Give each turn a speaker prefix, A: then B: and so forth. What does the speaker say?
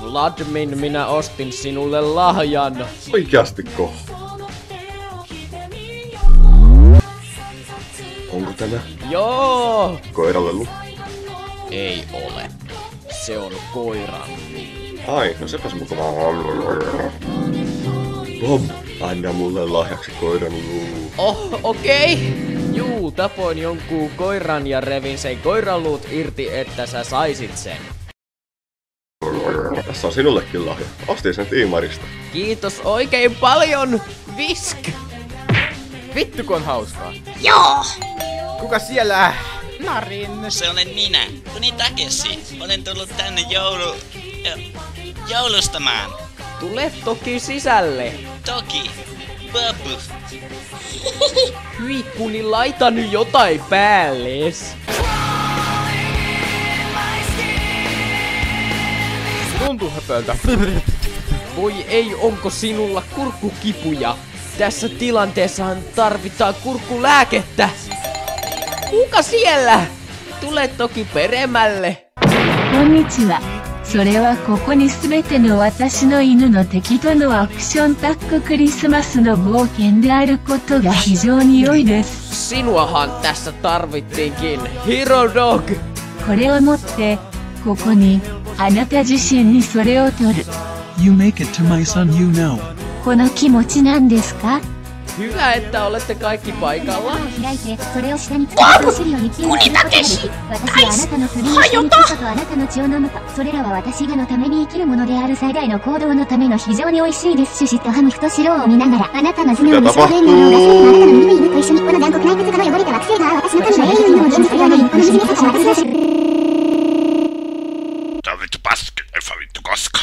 A: Vladmin, minä ostin sinulle lahjan.
B: Oikeastiko? Onko tämä
A: Joo!
B: koiralelu?
A: Ei ole. Se on koiran.
B: Ai, no sepäs mukavaa. Bob, anna mulle lahjaksi koiran luu.
A: Oh, okei. Juu, tapoin jonkun koiran ja revin sen koiraluut irti, että sä saisit sen.
B: Tässä on sinullekin lahja. Ostin sen Tiimarista.
A: Kiitos oikein paljon, Visk!
C: Vittu kun on hauskaa.
D: Joo!
C: Kuka siellä? Narin.
D: Se olen minä, Toni Takesi. Olen tullut tänne joulustamaan.
A: Tule toki sisälle.
D: Toki. Babu.
A: Hyi, kuni laita nyt jotain päälles.
C: Tuntuu höpöltä.
A: Voi ei, onko sinulla kurkkukipuja? Tässä tilanteessahan tarvitaan kurkkulääkettä. Kuka siellä? Tule toki peremmälle.
E: こんにちは。それはここにすべての私の犬の敵とのアクションタッグクリスマスの冒険であることが非常に良いです。
A: Sinuahan tässä tarvittiinkin, Hero Dog.
E: これを持って、ここに、あなた自身にそれを取る。
F: You make it to my son, you know.
E: この気持ちなんですか？
A: Hyvä, että olette kaikki paikalla.
E: 開いて、それを下に突き落とせるようにピンをすることができ、私はあなたの首に下につくとあなたの血を飲むと、それらは私がのために生きるものである最大の行動のための非常に美味しいです。種子とハム太白を見ながら、あなたの頭脳に正面の脳が全てあなたの耳犬と一緒に、この残酷な靴が汚れた惑星が私の神の英雄の現実ではない、この右目先は私が知る。
G: Tää on vittu paski, ei vittu koska.